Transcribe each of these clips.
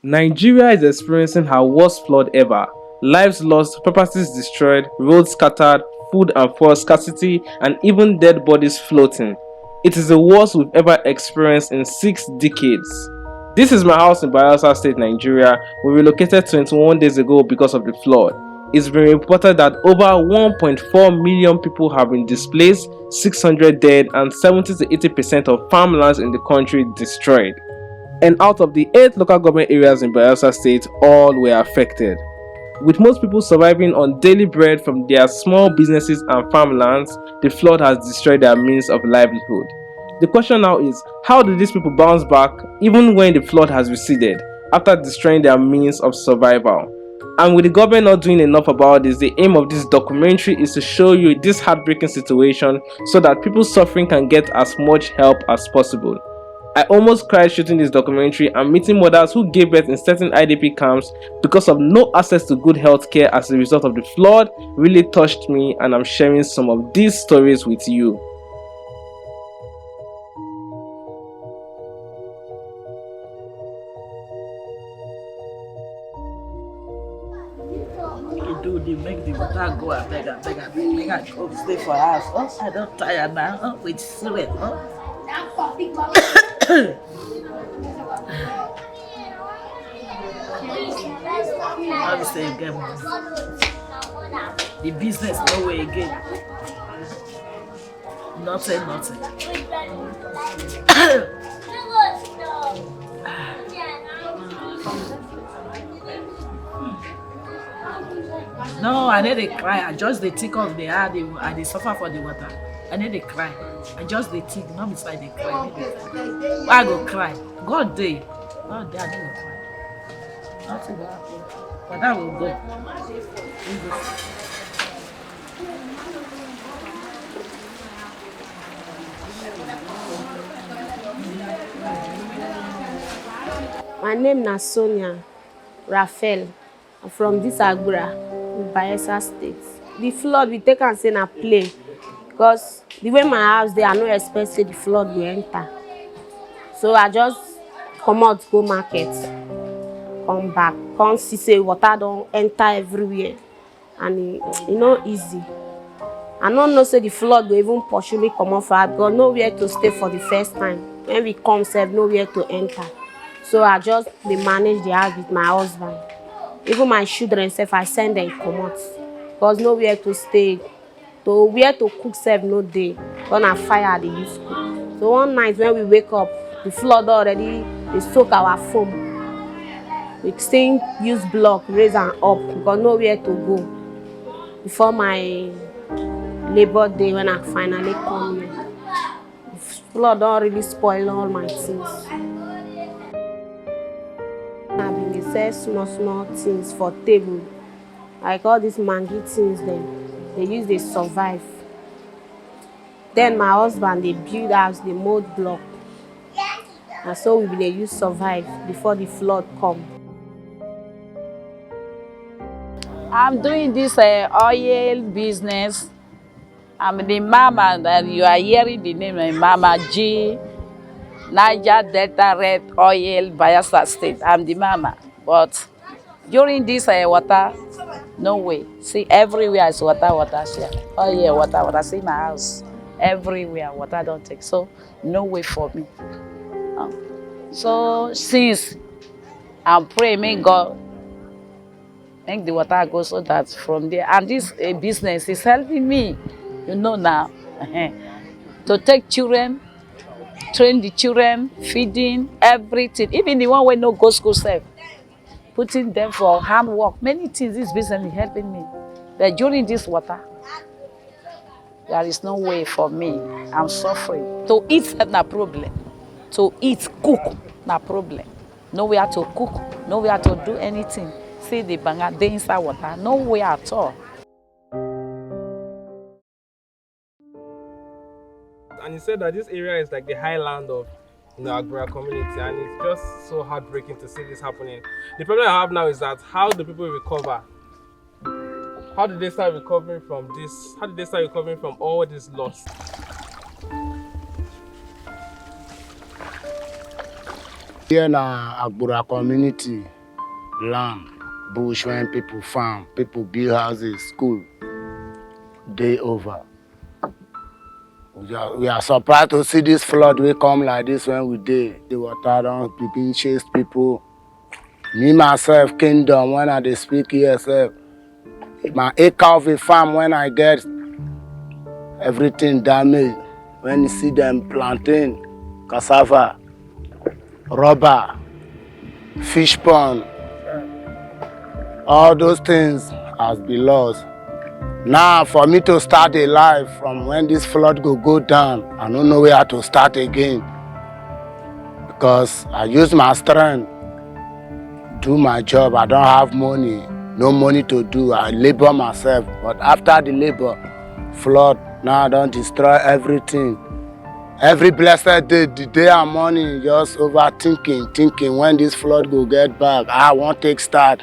Nigeria is experiencing her worst flood ever. Lives lost, properties destroyed, roads scattered, food and fuel scarcity, and even dead bodies floating. It is the worst we've ever experienced in 6 decades. This is my house in Bayelsa State, Nigeria. We relocated 21 days ago because of the flood. It's been reported that over 1.4 million people have been displaced, 600 dead, and 70 to 80% of farmlands in the country destroyed. And out of the 8 local government areas in Bayelsa State, all were affected. With most people surviving on daily bread from their small businesses and farmlands, the flood has destroyed their means of livelihood. The question now is, how do these people bounce back even when the flood has receded, after destroying their means of survival? And with the government not doing enough about this, the aim of this documentary is to show you this heartbreaking situation so that people suffering can get as much help as possible. I almost cried shooting this documentary and meeting mothers who gave birth in certain IDP camps because of no access to good health care as a result of the flood really touched me, and I'm sharing some of these stories with you. Make the water go and beg, make I go stay for house. Oh, I don't tire now. Oh, with sweat. Oh. How we say again? The business no way again. Nothing. No, I need to cry. I just the tick of the heart. I dey suffer for the water. I need to cry. I just the tick, not beside the cry. Why I go cry? God day. I need to cry. Nothing will happen. But that will go. My name is Sonia Raphael. I'm from Disastrous in Bayelsa State. The flood we take and say na play because the way my house they are not expecting the flood will enter. So I just come out go market, come back, come see say water don't enter everywhere, and it no easy. I don't know say the flood will even pursue me come off. I got nowhere to stay for the first time. When we come, save nowhere to enter. So I just manage the house with my husband. Even my children, if I send them come out, because nowhere to stay, to where to cook, serve no day. Gonna fire the use cook. So one night when we wake up, the flood already they soak our foam. We still use block, raise and up because nowhere to go. Before my Labor Day when I finally come here, the flood don't really spoil all my things. I've been sell small things for table, like all these mangi things. Then they use they survive. Then my husband they build house, they mold block, and so we they use survive before the flood come. I'm doing this oil business. I'm the mama that you are hearing the name of Mama G. Niger Delta Red Oil Bayelsa State. I'm the mama. But during this water, no way. See, everywhere is water here. Oh yeah, water. See my house. Everywhere, water don't take. So, no way for me. So, since I'm praying, may God make the water go so that from there. And this business is helping me, you know now, to take children, train the children, feeding, everything. Even the one who no go school safe, putting them for handwork. Many things this business is helping me. But during this water, there is no way for me. I'm suffering. To eat na problem. To eat, cook na problem. Nowhere to cook, nowhere to do anything. See the banger, they inside water, nowhere at all. And he said that this area is like the highland of Agbara community, and it's just so heartbreaking to see this happening. The problem I have now is that how do people recover? How did they start recovering from this? How did they start recovering from all this loss? Here in Agbura community, land, bush, when people farm, people build houses, school, day over. We are surprised to see this flood will come like this when we dey. The water don't begin chase people. Me myself, kingdom, when I dey speak here, sef, my acre of a farm when I get everything damaged. When you see them plantain, cassava, rubber, fish pond, all those things has been lost. Now for me to start a life from when this flood go down, I don't know where to start again. Because I use my strength, do my job. I don't have money, no money to do. I labor myself. But after the labor, flood, now I don't destroy everything. Every blessed day, the day and morning, just thinking when this flood go get back. I want to start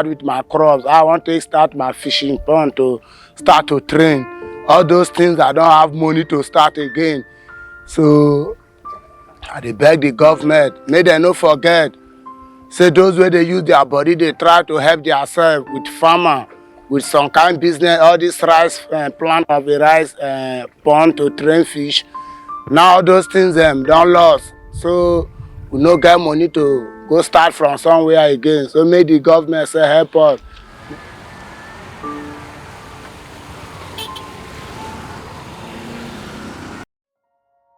with my crops. I want to start my fishing pond to start to train. All those things I don't have money to start again. So I dey beg the government, make them no forget. Say those where they use their body, they try to help themselves with farmer, with some kind of business, all this rice plant of a rice pond to train fish. Now all those things don't lost. So we no get money to go start from somewhere again. So make the government say help us.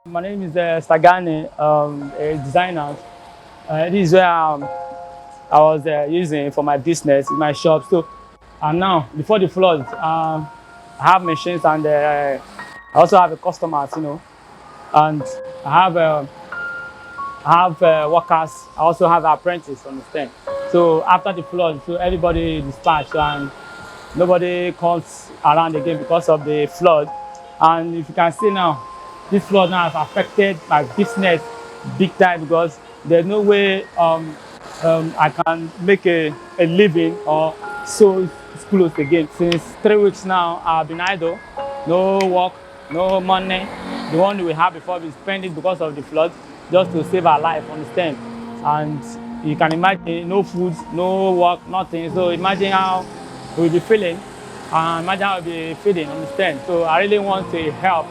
My name is Sagani, a designer. This is where I was using for my business in my shop. So, and now before the flood, I have machines and I also have customers, and I have workers. I also have apprentices. Understand? So after the flood, so everybody dispatched and nobody comes around again because of the flood. And if you can see now, this flood now has affected my business big time because there's no way I can make a living or sew clothes again. Since 3 weeks now, I've been idle, no work, no money. The one we had before we spent it because of the flood, just to save our life, understand? And you can imagine no food, no work, nothing. So imagine how we'll be feeling, and imagine how we'll be feeling, understand? So I really want to help,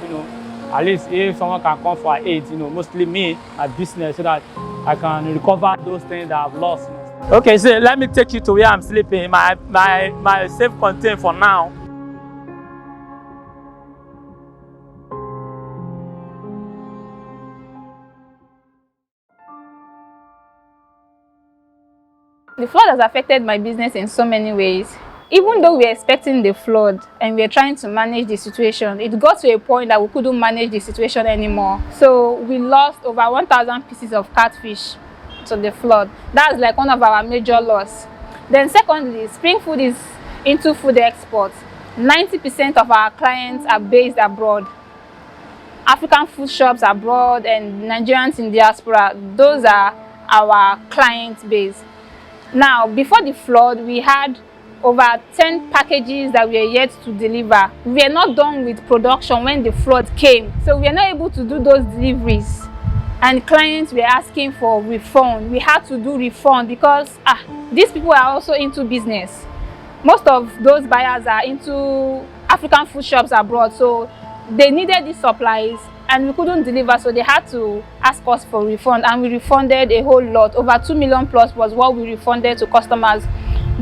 at least if someone can come for aid, mostly me, my business, so that I can recover those things that I've lost. Okay, so let me take you to where I'm sleeping, my self-contained for now. The flood has affected my business in so many ways. Even though we were expecting the flood and we were trying to manage the situation, it got to a point that we couldn't manage the situation anymore. So we lost over 1,000 pieces of catfish to the flood. That's like one of our major loss. Then secondly, Spring Food is into food exports. 90% of our clients are based abroad. African food shops abroad and Nigerians in diaspora, those are our client base. Now, before the flood, we had over 10 packages that we are yet to deliver. We are not done with production when the flood came, so we are not able to do those deliveries. And clients were asking for refund. We had to do refund because these people are also into business. Most of those buyers are into African food shops abroad, so they needed these supplies and we couldn't deliver, so they had to ask us for refund, and we refunded a whole lot. Over 2 million plus was what we refunded to customers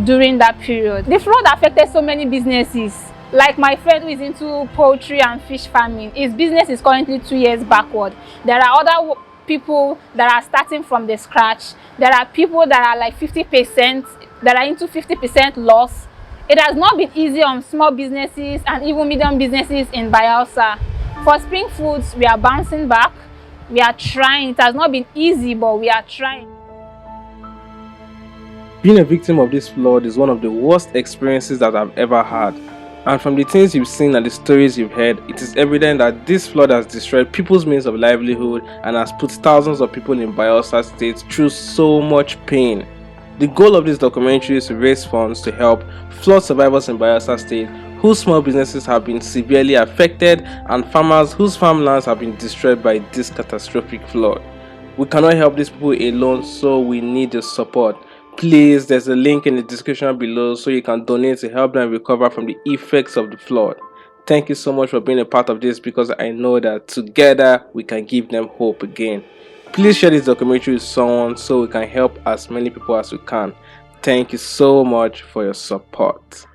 during that period. The flood affected so many businesses. Like my friend who is into poultry and fish farming, his business is currently 2 years backward. There are other people that are starting from the scratch. There are people that are like 50%, that are into 50% loss. It has not been easy on small businesses and even medium businesses in Bayelsa. For Spring Foods, we are bouncing back. We are trying. It has not been easy, but we are trying. Being a victim of this flood is one of the worst experiences that I've ever had. And from the things you've seen and the stories you've heard, it is evident that this flood has destroyed people's means of livelihood and has put thousands of people in Bayelsa State through so much pain. The goal of this documentary is to raise funds to help flood survivors in Bayelsa State whose small businesses have been severely affected and farmers whose farmlands have been destroyed by this catastrophic flood. We cannot help these people alone, so we need your support. Please, there's a link in the description below so you can donate to help them recover from the effects of the flood. Thank you so much for being a part of this, because I know that together we can give them hope again. Please share this documentary with someone so we can help as many people as we can. Thank you so much for your support.